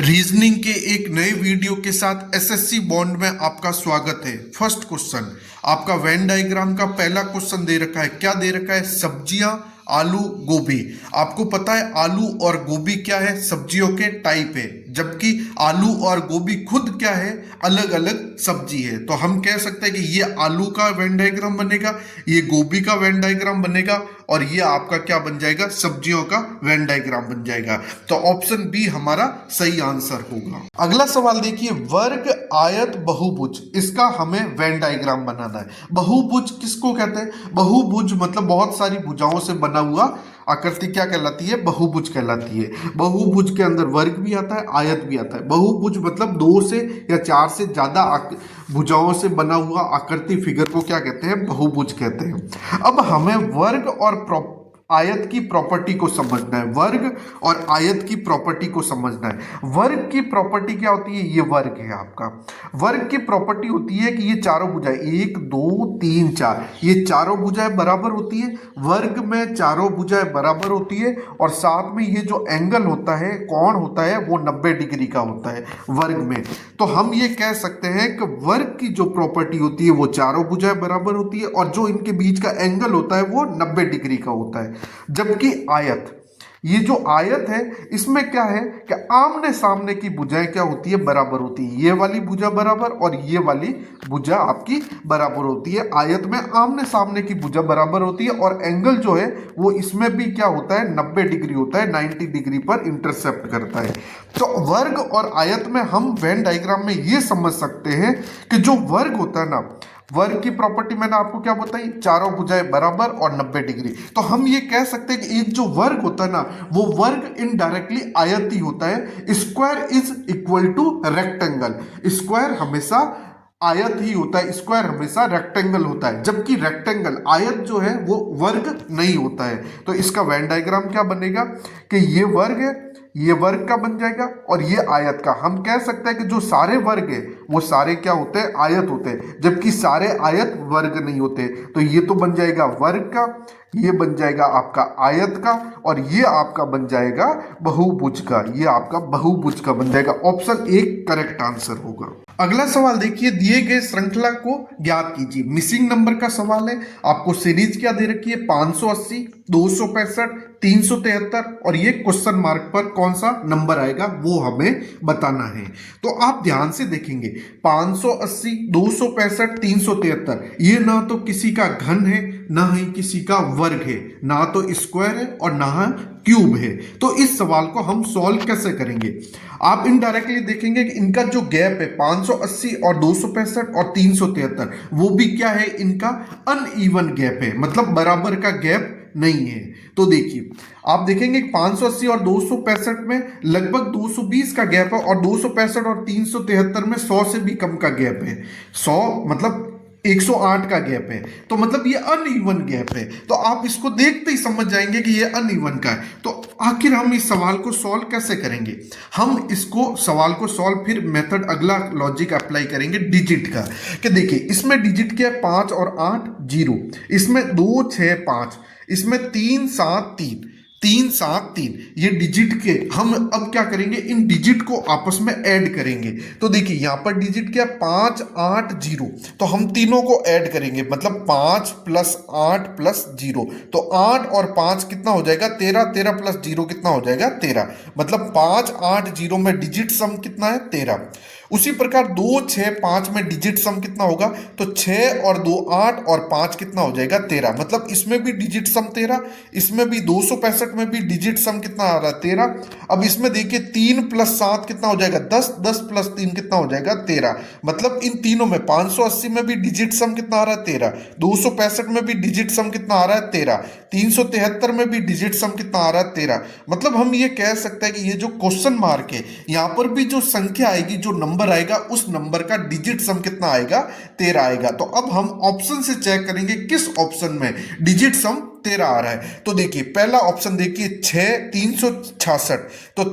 Reasoning के एक नए वीडियो के साथ एसएससी बॉन्ड में आपका स्वागत है। फर्स्ट क्वेश्चन आपका वेन डायग्राम का पहला क्वेश्चन दे रखा है। क्या दे रखा है? सब्जियां, आलू, गोभी। आपको पता है आलू और गोभी क्या है? सब्जियों के टाइप है, जबकि आलू और गोभी खुद क्या है? अलग अलग सब्जी है। तो हम कह सकते हैं कि ये आलू का वेन डायग्राम बनेगा, ये गोभी का वेन डायग्राम बनेगा और ये आपका क्या बन जाएगा? सब्जियों का वेन डायग्राम बन जाएगा। तो ऑप्शन बी हमारा सही आंसर होगा। अगला सवाल देखिए, वर्ग, आयत, बहुभुज, इसका हमें वेन डायग्राम बनाना है। बहुभुज किसको कहते हैं? बहुभुज मतलब बहुत सारी भुजाओं से बना हुआ आकृति क्या कहलाती है? बहुभुज कहलाती है। बहुभुज के अंदर वर्ग भी आता है, आयत भी आता है। बहुभुज मतलब दो से या चार से ज्यादा भुजाओं से बना हुआ आकृति फिगर को क्या कहते हैं? बहुभुज कहते हैं। अब हमें वर्ग और आयत की प्रॉपर्टी को समझना है। वर्ग और आयत की प्रॉपर्टी को समझना है। वर्ग की प्रॉपर्टी क्या होती है? ये वर्ग है आपका। वर्ग की प्रॉपर्टी होती है कि ये चारों भुजाएं, 1 2 3 4, ये चारों भुजाएं बराबर होती है। वर्ग में चारों भुजाएं बराबर होती है और साथ में ये जो एंगल होता है, कोण होता है, वो 90 डिग्री का होता है वर्ग में। तो हम ये कह सकते हैं कि वर्ग की जो प्रॉपर्टी होती है वो चारों भुजाएं बराबर होती है और जो इनके बीच का एंगल होता है वो 90 डिग्री का होता है। जबकि आयत, ये जो आयत है इसमें क्या है कि आमने सामने की भुजाएं क्या होती है? बराबर होती है। ये वाली भुजा बराबर और ये वाली भुजा आपकी बराबर होती है। आयत में आमने सामने की भुजा बराबर होती है और एंगल जो है वो इसमें भी क्या होता है? 90 डिग्री होता है, 90 डिग्री पर इंटरसेप्ट करता है। तो वर्ग और आयत में हम वेन डायग्राम में ये समझ सकते हैं कि जो वर्ग होता है ना, वर्ग की प्रॉपर्टी मैंने आपको क्या बताई? चारों भुजाएं बराबर और 90 डिग्री। तो हम ये कह सकते हैं कि एक जो वर्ग होता है ना, वो वर्ग इनडायरेक्टली आयत ही होता है। Square is equal to rectangle. Square हमेशा आयत ही होता है, स्क्वायर हमेशा रेक्टेंगल होता है, जबकि रेक्टेंगल, आयत जो है वो वर्ग नहीं होता है। तो इसका वेन डायग्राम क्या बनेगा कि ये वर्ग है, ये वर्ग का बन जाएगा और ये आयत का। हम कह सकते हैं कि जो सारे वर्ग है वो सारे क्या होते हैं? आयत होते हैं, जबकि सारे आयत वर्ग नहीं होते। तो ये तो बन जाएगा वर्ग का, ये बन जाएगा आपका आयत का और ये आपका बन जाएगा बहुभुज का। ये आपका बहुभुज का बन जाएगा। ऑप्शन ए करेक्ट आंसर होगा। अगला सवाल देखिए, दिए गए श्रृंखला को ज्ञात कीजिए। मिसिंग नंबर का सवाल है। आपको सीरीज क्या दे रखी है? 580, 265, 373 और ये क्वेश्चन मार्क पर कौन सा नंबर आएगा वो हमें बताना है। तो आप ध्यान से देखेंगे, 580, 265, 373, ये ना तो किसी का घन है, ना ही किसी का वर्ग है, ना तो स्क्वायर है और ना क्यूब है। तो इस सवाल को हम सॉल्व कैसे करेंगे? आप इनडायरेक्टली देखेंगे कि इनका जो गैप है 580 और 265 और 373, वो भी क्या है? इनका अनइवन गैप है, मतलब बराबर का गैप नहीं है। तो देखिए, आप देखेंगे 580 और 265 में लगभग 220 का गैप है और 265 और 373 में 100 से भी कम का गैप है। 100 मतलब 108 का गैप है। तो मतलब ये अनइवन गैप है। तो आप इसको देखते ही समझ जाएंगे कि ये अनइवन का है। तो आखिर हम इस सवाल को सॉल्व कैसे करेंगे? हम इसको सवाल को सॉल्व, फिर मेथड, अगला लॉजिक अप्लाई करेंगे डिजिट का। कि देखिए, इसमें डिजिट क्या है? 5 और 8 0, इसमें 2 6 5, इसमें 3 7 3, 3 7 3, ये डिजिट के हम अब क्या करेंगे? इन डिजिट को आपस में ऐड करेंगे। तो देखिए यहां पर डिजिट क्या? 5 8 0, तो हम तीनों को ऐड करेंगे, मतलब 5 प्लस 8 प्लस 0। तो 8 और 5 कितना हो जाएगा? 13, 13 प्लस 0 कितना हो जाएगा? 13। मतलब 5 8 0 में डिजिट सम कितना है? 13। उसी प्रकार 2 6 5 में डिजिट सम कितना होगा? तो 6 और 2 8 और 5 कितना हो जाएगा? 13। मतलब इसमें भी डिजिट सम 13, इसमें भी 265 में भी डिजिट सम कितना आ रहा है? 13। अब इसमें देखिए 3 प्लस 7 कितना हो जाएगा? 10, 10 प्लस 3 कितना हो जाएगा? 13। मतलब इन तीनों में 580 में भी डिजिट सम कितना आ रहा है? 13। 265 में भी डिजिट सम कितना आ रहा है? 13। 373 में भी डिजिट सम कितना आ रहा है? 13। मतलब हम ये कह सकते हैं कि ये जो क्वेश्चन मार्क है, यहां पर भी जो संख्या आएगी, जो नंबर आएगा, उस नंबर का डिजिट सम कितना आएगा? 13 आएगा। तो अब हम ऑप्शन से चेक करेंगे किस ऑप्शन में डिजिट सम 13 आ रहा है। तो देखिए पहला ऑप्शन देखिए 6 366, तो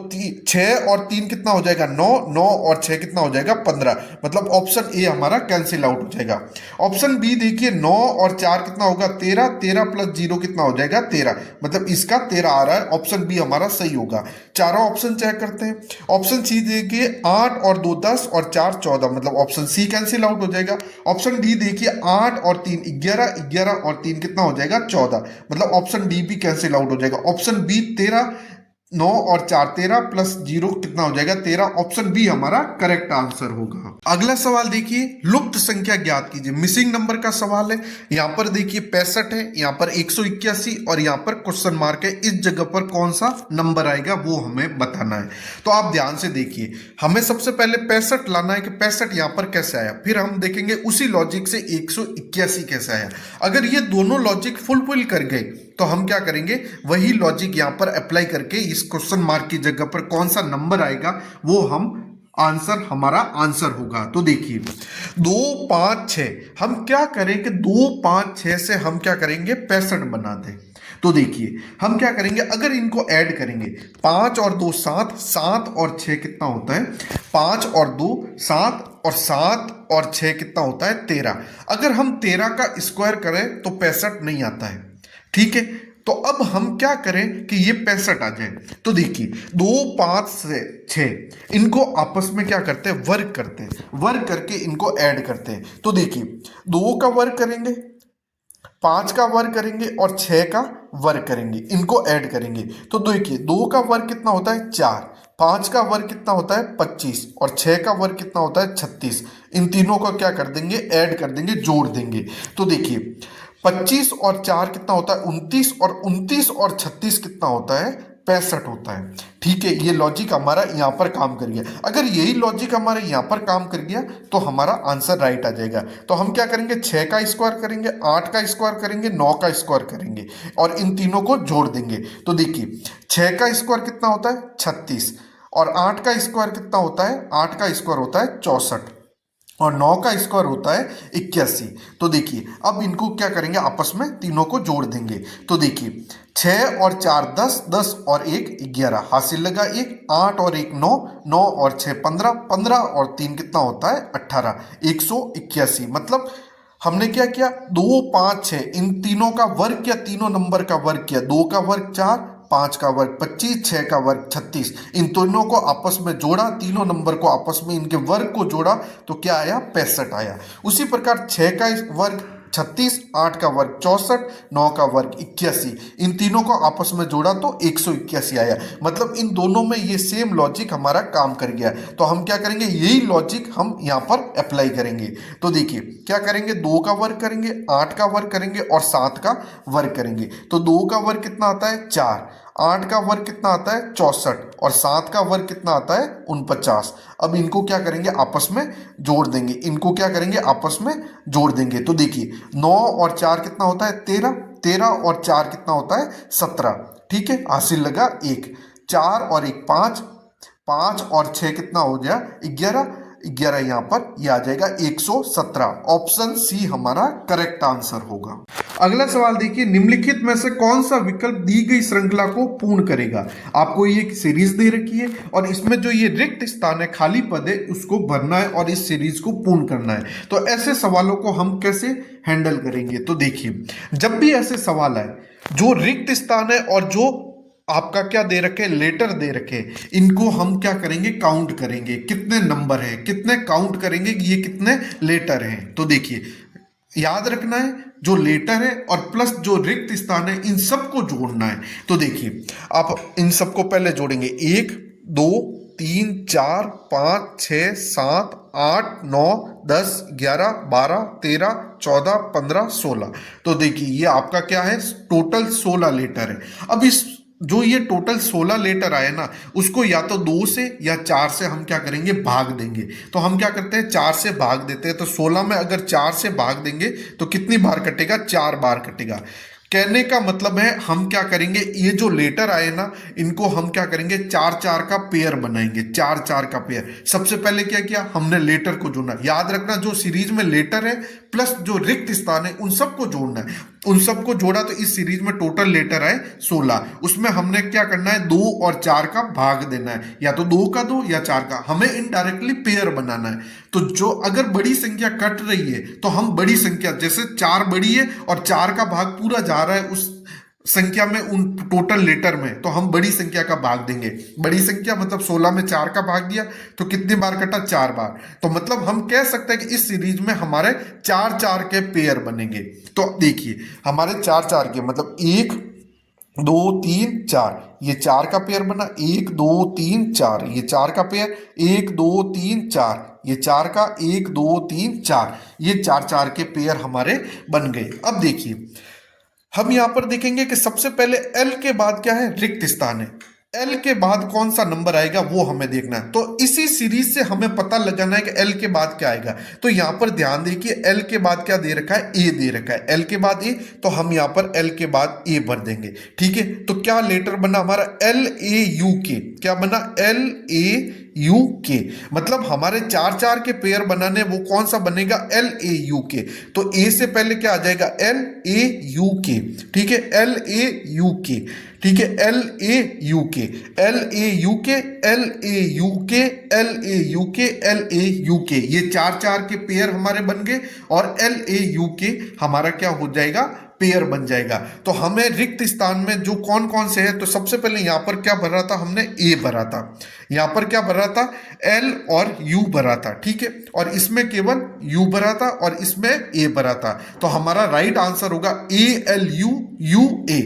6 और 3 कितना हो जाएगा 9, 9 और 6 कितना हो जाएगा 15, मतलब ऑप्शन ए हमारा कैंसिल आउट हो जाएगा। ऑप्शन बी देखिए 9 और 4 कितना होगा 13, 13 प्लस 0 कितना हो जाएगा 13, मतलब इसका 13 आ रहा है, ऑप्शन बी हमारा सही होगा। चारों ऑप्शन चेक करते हैं। ऑप्शन सी देखिए 8 और 2 10 और 4 14, मतलब ऑप्शन सी कैंसिल आउट हो जाएगा। ऑप्शन डी देखिए 8 और 3 11, 11 और 3 कितना हो जाएगा 14, मतलब ऑप्शन डी भी कैंसिल आउट हो जाएगा। ऑप्शन बी 13, 9 और 4 13 प्लस 0 कितना हो जाएगा 13, ऑप्शन बी हमारा करेक्ट आंसर होगा। अगला सवाल देखिए लुप्त संख्या ज्ञात कीजिए, मिसिंग नंबर का सवाल है। यहां पर देखिए 65 है, यहां पर 181 और यहां पर क्वेश्चन मार्क है, इस जगह पर कौन सा नंबर आएगा वो हमें बताना है। तो आप ध्यान से देखिए, हमें सबसे पहले 65 लाना है कि 65 यहां पर कैसे आया, फिर हम देखेंगे उसी लॉजिक से 181 कैसे आया। अगर ये दोनों लॉजिक फुलफिल कर गए तो हम क्या करेंगे, वही लॉजिक यहां पर अप्लाई करके इस क्वेश्चन मार्क की जगह पर कौन सा नंबर आएगा वो हम आंसर हमारा आंसर होगा। तो देखिए 2 5 6, हम क्या करें कि 2 5 6 से हम क्या करेंगे 65 बना दें। तो देखिए हम क्या करेंगे, अगर इनको ऐड करेंगे 5 और 2 7, 7 और 6 कितना होता है 5 और 2 7 और 7 और 6 कितना होता है 13। अगर हम 13 का स्क्वायर करें तो 65 नहीं आता है, ठीक है। तो अब हम क्या करें कि ये 65 आ जाए। तो देखिए 2 5 से 6 इनको आपस में क्या करते हैं वर्ग करते हैं, वर्ग करके इनको ऐड करते हैं। तो देखिए 2 का वर्ग करेंगे, 5 का वर्ग करेंगे और 6 का वर्ग करेंगे, इनको ऐड करेंगे। तो देखिए 2 का वर्ग कितना होता है 4, 5 का वर्ग कितना होता है 25 और 6 का वर्ग कितना होता है 36। इन तीनों को क्या कर देंगे ऐड कर देंगे, जोड़ देंगे। तो देखिए 25 और 4 कितना होता है 29 और 29 और 36 कितना होता है 65 होता है, ठीक है। ये लॉजिक हमारा यहाँ पर काम कर गया। अगर यही लॉजिक हमारे यहाँ पर काम कर गया तो हमारा आंसर राइट आ जाएगा। तो हम क्या करेंगे 6 का स्क्वायर करेंगे, 8 का स्क्वायर करेंगे, 9 का स्क्वायर करेंगे और इन तीनों को जोड़ देंगे। तो देखिए 6 का स्क्वायर कितना होता है 36 और 8 का स्क्वायर कितना होता है 8 का स्क्वायर होता है 64 और 9 का स्क्वायर होता है 81। तो देखिए अब इनको क्या करेंगे आपस में तीनों को जोड़ देंगे। तो देखिए 6 और 4 10, 10 और 1 11, हासिल लगा 1, 8 और 1 9, 9 और 6 15, 15 और 3 कितना होता है 18, 181। मतलब हमने क्या किया 2 5 6 इन तीनों का वर्ग किया, तीनों नंबर का वर्ग किया, 2 का वर्ग 4, 5 का वर्ग 25, 6 का वर्ग 36, इन तीनों को आपस में जोड़ा, तीनों नंबर को आपस में इनके वर्ग को जोड़ा तो क्या आया 65 आया। उसी प्रकार 6 का वर्ग 36, 8 का वर्ग 64, 9 का वर्ग 81, इन तीनों को आपस में जोड़ा तो 181 आया। मतलब इन दोनों में ये सेम लॉजिक हमारा काम कर गया। तो हम क्या करेंगे यही लॉजिक हम यहाँ पर अप्लाई करेंगे। तो देखिए क्या करेंगे 2 का वर्ग करेंगे, 8 का वर्ग करेंगे और 7 का वर्ग करेंगे। तो 2 का वर्ग कितना आता है 4, 8 का वर्ग कितना आता है 64 और 7 का वर्ग कितना आता है 49। अब इनको क्या करेंगे आपस में जोड़ देंगे, इनको क्या करेंगे आपस में जोड़ देंगे। तो देखिए 9 और 4 कितना होता है 13, 13 और 4 कितना होता है 17, ठीक है। हासिल लगा 1, 4 और 1 5, 5 और 6 कितना हो गया 11, 11 यहाँ पर यह आ जाएगा 117। ऑप्शन सी हमारा करेक्ट आंसर होगा। अगला सवाल देखिए निम्नलिखित में से कौन सा विकल्प दी गई श्रृंखला को पूर्ण करेगा। आपको ये एक सीरीज दे रखी है और इसमें जो ये रिक्त स्थान है खाली पद है उसको भरना है और इस सीरीज को पूर्ण करना है। तो ऐसे सवालों को हम कैसे हैंडल करेंगे। तो देखिए जब भी ऐसे सवाल आए जो रिक्त स्थान है और जो आपका क्या दे रखे लेटर दे रखे, इनको हम क्या करेंगे काउंट करेंगे, कितने नंबर है कितने काउंट करेंगे कि ये कितने लेटर हैं। तो देखिए याद रखना है जो लेटर है और प्लस जो रिक्त स्थान है इन सबको जोड़ना है। तो देखिए आप इन सबको पहले जोड़ेंगे 1 2 3 4 5 6 7 8 9 10 11 12 13 14 15 16। तो देखिए ये आपका क्या है टोटल 16 लेटर है। अब इस जो ये टोटल 16 लेटर आए ना उसको या तो 2 से या 4 से हम क्या करेंगे भाग देंगे। तो हम क्या करते हैं 4 से भाग देते हैं। तो 16 में अगर 4 से भाग देंगे तो कितनी बार कटेगा 4 बार कटेगा। कहने का मतलब है हम क्या करेंगे ये जो लेटर आए ना इनको हम क्या करेंगे 4 4 का पेयर बनाएंगे, 4 4 का पेयर। सबसे पहले क्या किया हमने लेटर को जोड़ना। याद रखना जो सीरीज में लेटर है प्लस जो रिक्त स्थान है उन सबको जोड़ना है। उन सबको जोड़ा तो इस सीरीज में टोटल लेटर आए 16। उसमें हमने क्या करना है, 2 और 4 का भाग देना है, या तो 2 का 2 या 4 का, हमें इनडायरेक्टली पेयर बनाना है। तो जो अगर बड़ी संख्या कट रही है तो हम बड़ी संख्या, जैसे 4 बड़ी है और 4 का भाग पूरा जा रहा है उस संख्या में, उन टोटल लेटर में, तो हम बड़ी संख्या का भाग देंगे। बड़ी संख्या मतलब 16 में 4 का भाग दिया तो कितनी बार कटा, 4 बार। तो मतलब हम कह सकते हैं कि इस सीरीज में हमारे 4 के पेयर बनेंगे। तो देखिए हमारे 4 के मतलब 1 2 3 4, ये 4 का पेयर बना, 1 2 3 4, ये 4 का पेयर, 1 2 3 4, ये 4 का, 1 2 3 4, ये 4 के पेयर हमारे बन गए। अब देखिए हम यहां पर देखेंगे कि सबसे पहले एल के बाद क्या है, रिक्त स्थान है। एल के बाद कौन सा नंबर आएगा वो हमें देखना है। तो इसी सीरीज से हमें पता लगाना है कि एल के बाद क्या आएगा। तो यहां पर ध्यान देखिए, एल के बाद क्या दे रखा है, ए दे रखा है। एल के बाद ए, तो हम यहां पर एल के बाद ए भर देंगे। ठीक है, तो क्या लेटर बना हमारा, एल ए यू के। क्या बना, एल ए यू के। मतलब हमारे 4 के पेयर बनाने, वो कौन सा बनेगा, एल ए यू के। तो ए से पहले क्या आ जाएगा, एल ए यू के। ठीक है, एल ए यू के। ठीक है, एल ए यू के, एल ए यू के, एल ए यू के, एल ए यू के, एल ए यू के, ये 4 के पेयर हमारे बन गए। और एल ए यू के हमारा क्या हो जाएगा, पेयर बन जाएगा। तो हमें रिक्त स्थान में जो कौन कौन से है, तो सबसे पहले यहां पर क्या भरा था हमने, ए भरा था। यहां पर क्या भरा था, एल और यू भरा था। ठीक है, और इसमें केवल यू भरा था और इसमें ए भरा था। तो हमारा राइट आंसर होगा A L U U A,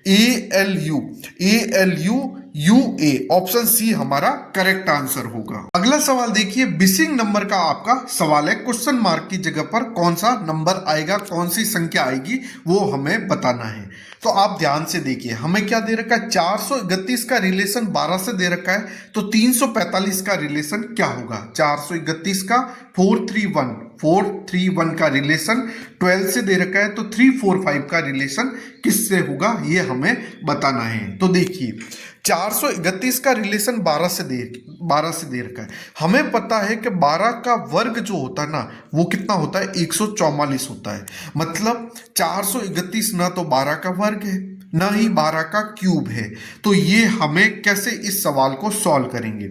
A L U, A L U U A. Option C हमारा करेक्ट आंसर होगा। अगला सवाल देखिए, मिसिंग नंबर का आपका सवाल है। क्वेश्चन मार्क की जगह पर कौन सा नंबर आएगा, कौन सी संख्या आएगी, वो हमें बताना है। तो आप ध्यान से देखिए, हमें क्या दे रखा है, 431 का रिलेशन 12 से दे रखा है। तो 345 का रिलेशन क्या होगा, 431 का 431 का रिलेशन 12 से दे रखा है। तो 345 का रिलेशन किससे होगा, ये हमें बताना है। तो देखिए 431 का रिलेशन 12 से दे रखा है। हमें पता है कि 12 का वर्ग जो होता है ना, वो कितना होता है, 144 होता है। मतलब 431 ना तो 12 का वर्ग है, ना ही 12 का क्यूब है। तो ये हमें कैसे इस सवाल को सॉल्व करेंगे,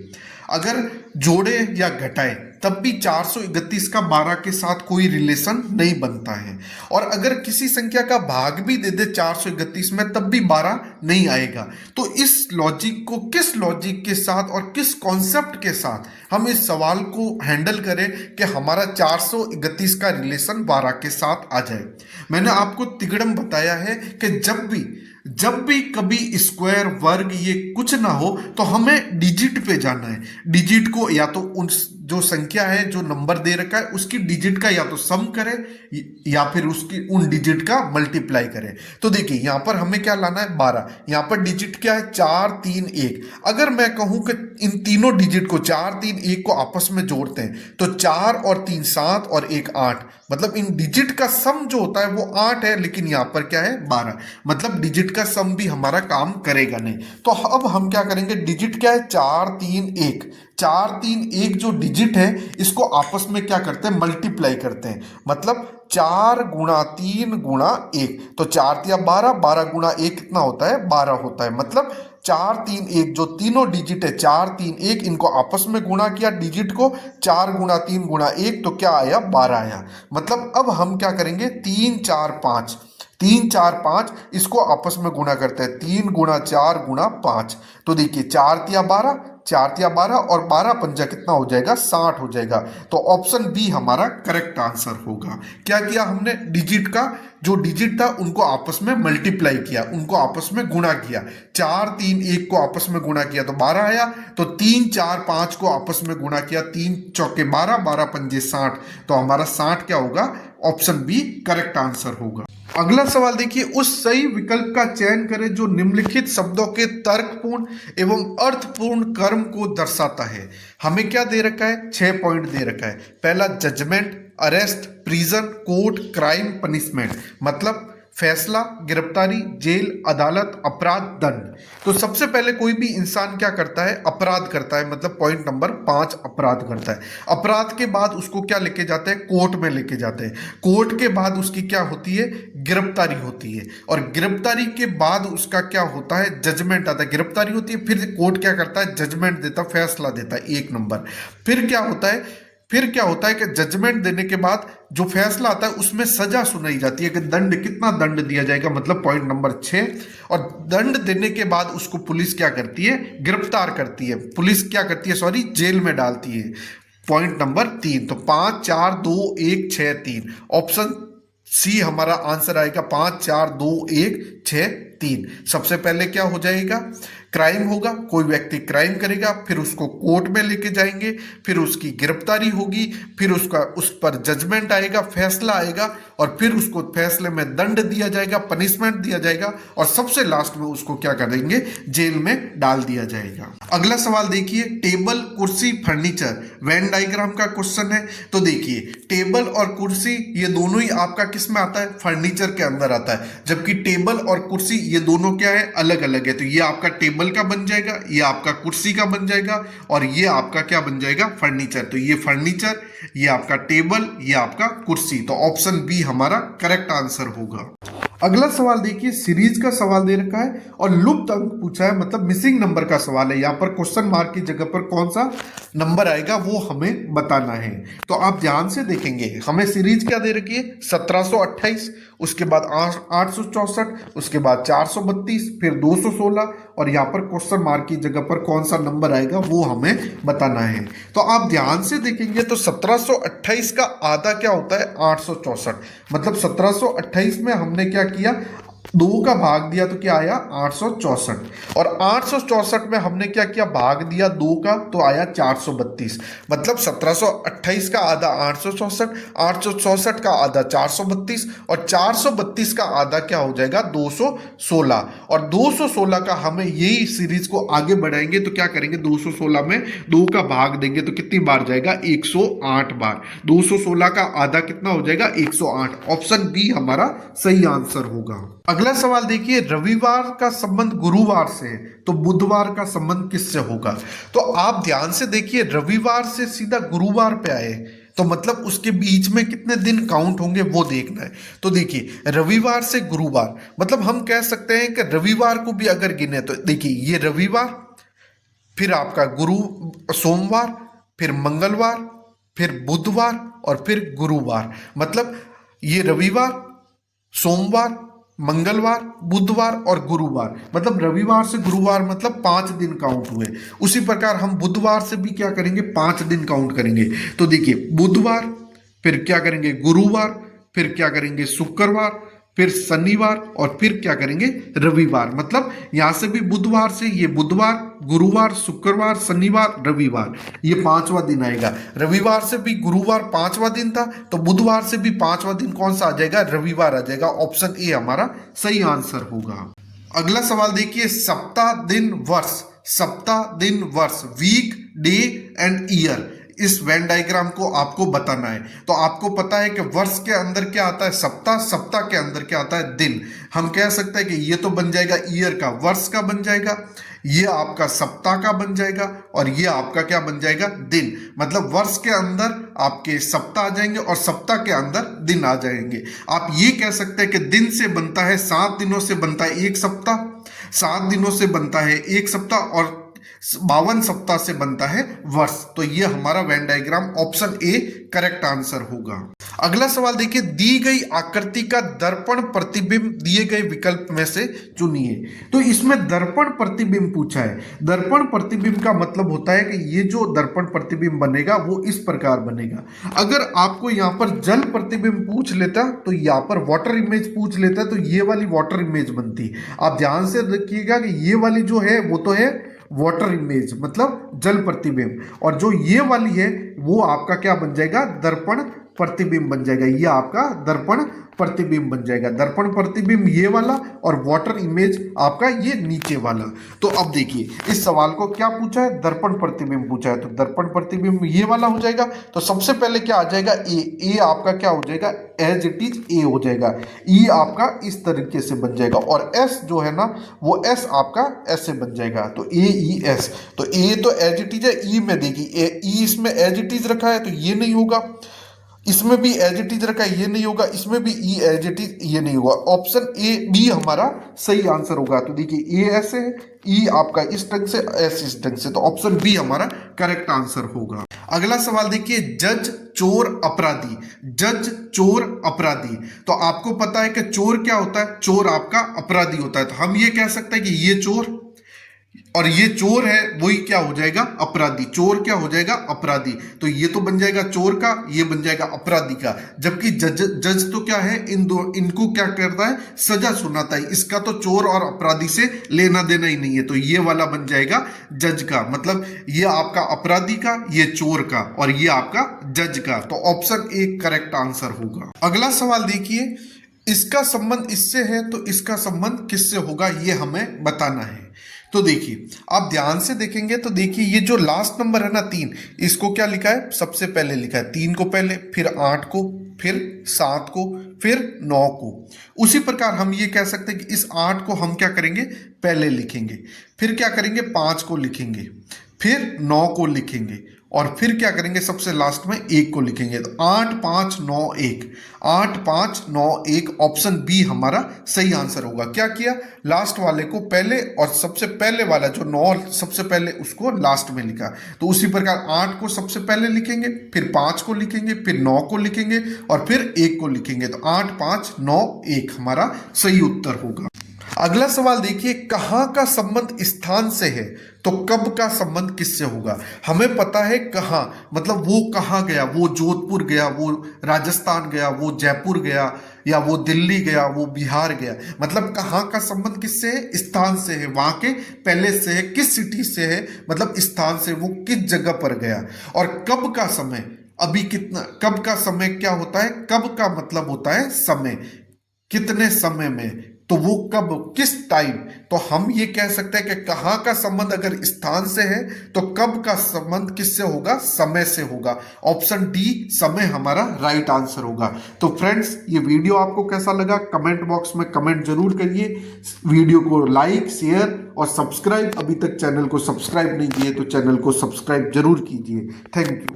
अगर जोड़े या घटाए तब भी 431 का 12 के साथ कोई रिलेशन नहीं बनता है। और अगर किसी संख्या का भाग भी दे दे 431 में तब भी 12 नहीं आएगा। तो इस लॉजिक को, किस लॉजिक के साथ और किस कॉन्सेप्ट के साथ हम इस सवाल को हैंडल करें कि हमारा 431 का रिलेशन 12 के साथ आ जाए। मैंने आपको तिगड़म बताया है कि जब भी कभी स्क्वायर, वर्ग, ये कुछ ना हो तो हमें डिजिट पे जाना है। डिजिट को या तो उन जो संख्या है, जो नंबर दे रखा है, उसकी डिजिट का या तो सम करें या फिर उसकी उन डिजिट का मल्टीप्लाई करें। तो देखिए यहां पर हमें क्या लाना है, 12। यहां पर डिजिट क्या है, 4 3 1। अगर मैं कहूं कि इन तीनों डिजिट को 4 3 1 को आपस में जोड़ते हैं तो 4 और 3 7 और 1 8, मतलब इन डिजिट का सम जो होता है वो 8 है, लेकिन यहां पर क्या है, 12। मतलब डिजिट का सम भी हमारा काम करेगा नहीं। तो अब हम क्या करेंगे, डिजिट क्या है, 4 3 1। 4 3 1 जो डिजिट है इसको आपस में क्या करते हैं, मल्टीप्लाई करते हैं। मतलब 4 गुणा 3 गुणा 1, तो 4 या 12, 12 गुणा 1 कितना होता है, 12 होता है। मतलब 4 3 1 जो तीनों डिजिट है 4 3 1, इनको आपस में गुणा किया डिजिट को, 4 गुणा 3 गुणा 1, तो क्या आया, 12 आया। मतलब अब हम क्या करेंगे, 3 4 5, 3 4 5 इसको आपस में गुणा करते हैं, 3 गुणा 4 गुणा 5। तो देखिए 4 तिया 12, 4 तिया 12 और 12 पंजा कितना हो जाएगा, 60 हो जाएगा। तो ऑप्शन बी हमारा करेक्ट आंसर होगा। क्या किया हमने, डिजिट का जो डिजिट था उनको आपस में मल्टीप्लाई किया, उनको आपस में गुणा किया। 4 3 1 को आपस में गुणा किया तो 12 आया। तो 3 4 5 को आपस में गुणा किया, 3 चौके 12, 12 पंजे 60, तो हमारा 60 क्या होगा, ऑप्शन बी करेक्ट आंसर होगा। अगला सवाल देखिए, उस सही विकल्प का चयन करें जो निम्नलिखित शब्दों के तर्कपूर्ण एवं अर्थपूर्ण कर्म को दर्शाता है। हमें क्या दे रखा है, 6 पॉइंट दे रखा है। पहला judgement, arrest, prison, court, crime, punishment. मतलब फैसला, गिरफ्तारी, जेल, अदालत, अपराध, दंड। तो सबसे पहले कोई भी इंसान क्या करता है, अपराध करता है, मतलब पॉइंट नंबर 5 अपराध करता है। अपराध के बाद उसको क्या लेके जाते हैं, कोर्ट में लेके जाते हैं। कोर्ट के बाद उसकी क्या होती है, गिरफ्तारी होती है, और गिरफ्तारी के बाद उसका क्या होता है, जजमेंट आता है। गिरफ्तारी होती है, फिर कोर्ट क्या करता है, जजमेंट देता, फैसला देता है, 1 नंबर। फिर क्या होता है, फिर क्या होता है कि जजमेंट देने के बाद जो फैसला आता है उसमें सजा सुनाई जाती है कि दंड, कितना दंड दिया जाएगा, मतलब पॉइंट नंबर 6। और दंड देने के बाद उसको पुलिस क्या करती है, गिरफ्तार करती है, पुलिस क्या करती है, सॉरी, जेल में डालती है। Point number 3। तो 5 4 2 1 6 3, ऑप्शन सी हमारा आंसर आएगा। 5 4 2 1 6 3। सबसे पहले क्या हो जाएगा, क्राइम होगा, कोई व्यक्ति क्राइम करेगा, फिर उसको कोर्ट में लेके जाएंगे, फिर उसकी गिरफ्तारी होगी, फिर उस पर जजमेंट आएगा, फैसला आएगा, और फिर उसको फैसले में दंड दिया जाएगा, पनिशमेंट दिया जाएगा, और सबसे लास्ट में उसको क्या करेंगे, जेल में डाल दिया जाएगा। अगला सवाल देखिए, टेबल, कुर्सी, फर्नीचर, वेन डायग्राम का क्वेश्चन है। तो देखिए, टेबल और कुर्सी ये दोनों ही आपका किस में आता है, फर्नीचर के अंदर आता है, जबकि टेबल और कुर्सी ये दोनों क्या है, अलग अलग है। तो ये आपका टेबल का बन जाएगा, ये आपका कुर्सी का बन जाएगा, और ये आपका क्या बन जाएगा, फर्नीचर। तो ये फर्नीचर, ये आपका टेबल, ये आपका कुर्सी। तो ऑप्शन बी हमारा करेक्ट आंसर होगा। अगला सवाल देखिए, सीरीज का सवाल दे रखा है और लुप्त अंक पूछा है, मतलब मिसिंग नंबर का सवाल है। यहाँ पर क्वेश्चन मार्क की जगह पर कौन सा नंबर आएगा वो हमें बताना है। तो आप ध्यान से देखेंगे, हमें सीरीज क्या दे रखी है, 1728, उसके बाद 864, उसके बाद 432, फिर 216, और यहाँ पर क्वेश्चन मार्क की जगह पर कौन सा नंबर आएगा वो हमें बताना है। तो आप ध्यान से देखेंगे तो 1728 का आधा क्या होता है, 864। मतलब 1728 में हमने क्या किया, 2 का भाग दिया तो क्या आया, 864, और 864 में हमने क्या किया, भाग दिया 2 का तो आया 432। मतलब 1728 का आधा 864, 864 का आधा 432, और 432 का आधा क्या हो जाएगा, 216। और 216 का हमें यही सीरीज को आगे बढ़ाएंगे तो क्या करेंगे, 216 में 2 का भाग देंगे तो कितनी बार जाएगा, 108 बार। 216 का आधा कितना हो जाएगा, 108। ऑप्शन बी हमारा सही आंसर होगा। अगला सवाल देखिए, रविवार का संबंध गुरुवार से है तो बुधवार का संबंध किससे होगा। तो आप ध्यान से देखिए, रविवार से सीधा गुरुवार पे आए तो मतलब उसके बीच में कितने दिन काउंट होंगे वो देखना है। तो देखिए, रविवार से गुरुवार, मतलब हम कह सकते हैं कि रविवार को भी अगर गिने तो देखिए, ये रविवार, फिर आपका सोमवार, फिर मंगलवार, फिर बुधवार, और फिर गुरुवार। मतलब ये रविवार, सोमवार, मंगलवार, बुधवार और गुरुवार, मतलब रविवार से गुरुवार मतलब 5 दिन काउंट हुए। उसी प्रकार हम बुधवार से भी क्या करेंगे, 5 दिन काउंट करेंगे। तो देखिए, बुधवार, फिर क्या करेंगे, गुरुवार, फिर क्या करेंगे, शुक्रवार, फिर शनिवार, और फिर क्या करेंगे, रविवार। मतलब यहां से भी बुधवार से ये बुधवार, गुरुवार, शुक्रवार, शनिवार, रविवार, ये 5वां दिन आएगा। रविवार से भी गुरुवार 5वां दिन था तो बुधवार से भी 5वां दिन कौन सा आ जाएगा, रविवार आ जाएगा। ऑप्शन ए हमारा सही आंसर होगा। अगला सवाल देखिए, सप्ताह, दिन, वर्ष, सप्ताह, दिन, वर्ष, वीक, डे एंड ईयर, इस वेन डायग्राम को आपको बताना है। तो आपको पता है कि वर्ष के अंदर क्या आता है, सप्ताह, सप्ताह के अंदर क्या आता है, दिन। हम कह सकते हैं कि ये तो बन जाएगा ईयर का, वर्ष का बन जाएगा, ये आपका सप्ताह का बन जाएगा, और ये आपका क्या बन जाएगा, दिन। मतलब वर्ष के अंदर आपके सप्ताह आ जाएंगे और सप्ताह के अंदर दिन आ जाएंगे। आप ये कह सकते हैं कि दिन से बनता है, 7 दिनों से बनता है एक सप्ताह, 7 दिनों से बनता है एक सप्ताह, और 52 सप्ताह से बनता है वर्ष। तो ये हमारा Venn diagram option A correct answer होगा। अगला सवाल देखिए, दी गई आकृति का दर्पण प्रतिबिंब दिए गए विकल्प में से चुनिए। तो इसमें दर्पण प्रतिबिंब पूछा है। दर्पण प्रतिबिंब का मतलब होता है कि ये जो दर्पण प्रतिबिंब बनेगा वो इस प्रकार बनेगा। अगर आपको यहाँ पर जल प्रतिबिंब पूछ लेता तो यहाँ पर वाटर इमेज पूछ लेता तो ये वाली वाटर इमेज बनती। आप ध्यान से देखिएगा कि ये वाली जो है वो तो है वाटर इमेज, मतलब जल प्रतिबिंब, और जो ये वाली है वो आपका क्या बन जाएगा, दर्पण प्रतिबिंब बन जाएगा, ये आपका दर्पण प्रतिबिंब बन जाएगा। दर्पण प्रतिबिंब ये वाला और वाटर इमेज आपका ये नीचे वाला। तो अब देखिए इस सवाल को क्या पूछा है, दर्पण प्रतिबिंब पूछा है, तो दर्पण प्रतिबिंब ये वाला हो जाएगा। तो सबसे पहले क्या आ जाएगा, ए आपका क्या हो जाएगा, एज इट इज ए हो जाएगा। ई आपका इस तरीके से बन जाएगा और एस जो है ना वो एस आपका ऐसे बन जाएगा। तो ए ई एस, तो ए तो एज इट इज है, ई में देखिए ई इसमें एज इट इज रखा है तो ये नहीं होगा, इसमें भी एज इट इज रखा है ये नहीं होगा, इसमें भी ई एज इट इज ये नहीं होगा। ऑप्शन ए बी हमारा सही आंसर होगा। तो देखिए ए ऐसे है, ई आपका इस ढंग से, एस इस ढंग से, तो ऑप्शन बी हमारा करेक्ट आंसर होगा। अगला सवाल देखिए, जज चोर अपराधी, जज चोर अपराधी। तो आपको पता है कि चोर क्या होता है, चोर आपका अपराधी होता है। तो हम ये कह सकते हैं कि ये चोर और ये चोर है, वही क्या हो जाएगा, अपराधी। चोर क्या हो जाएगा, अपराधी। तो ये तो बन जाएगा चोर का, ये बन जाएगा अपराधी का। जबकि जज तो क्या है, इनको क्या करता है, सजा सुनाता है। इसका तो चोर और अपराधी से लेना देना ही नहीं है। तो ये वाला बन जाएगा जज का, मतलब ये आपका अपराधी का, ये चोर का और ये आपका जज का। तो ऑप्शन ए करेक्ट आंसर होगा। अगला सवाल देखिए, इसका संबंध इससे है तो इसका संबंध किससे होगा, ये हमें बताना है। तो देखिए आप ध्यान से देखेंगे तो देखिए ये जो लास्ट नंबर है ना 3, इसको क्या लिखा है, सबसे पहले लिखा है 3 को पहले, फिर 8 को, फिर 7 को, फिर 9 को। उसी प्रकार हम ये कह सकते हैं कि इस 8 को हम क्या करेंगे, पहले लिखेंगे, फिर क्या करेंगे 5 को लिखेंगे, फिर 9 को लिखेंगे और फिर क्या करेंगे सबसे लास्ट में 1 को लिखेंगे। तो 8 5 9 1, 8 5 9 1, ऑप्शन बी हमारा सही आंसर होगा। क्या किया, लास्ट वाले को पहले और सबसे पहले वाला जो 9 सबसे पहले उसको लास्ट में लिखा। तो उसी प्रकार 8 को सबसे पहले लिखेंगे, फिर 5 को लिखेंगे, फिर 9 को लिखेंगे और फिर 1 को लिखेंगे। तो 8 5 9 1 हमारा सही उत्तर होगा। अगला सवाल देखिए, कहाँ का संबंध स्थान से है तो कब का संबंध किससे होगा। हमें पता है कहाँ, मतलब वो कहाँ गया, वो जोधपुर गया, वो राजस्थान गया, वो जयपुर गया, या वो दिल्ली गया, वो बिहार गया। मतलब कहाँ का संबंध किससे है, स्थान से है, वहां के पैलेस से है, किस सिटी से है, मतलब स्थान से, वो किस जगह पर गया। और कब का समय, अभी कितना, कब का समय क्या होता है, कब का मतलब होता है समय, कितने समय में, तो वो कब, किस टाइम। तो हम ये कह सकते हैं कि कहाँ का संबंध अगर स्थान से है तो कब का संबंध किससे होगा, समय से होगा। ऑप्शन डी समय हमारा राइट आंसर होगा। तो फ्रेंड्स ये वीडियो आपको कैसा लगा कमेंट बॉक्स में कमेंट जरूर करिए। वीडियो को लाइक शेयर और सब्सक्राइब, अभी तक चैनल को सब्सक्राइब नहीं किए तो चैनल को सब्सक्राइब जरूर कीजिए। Thank you.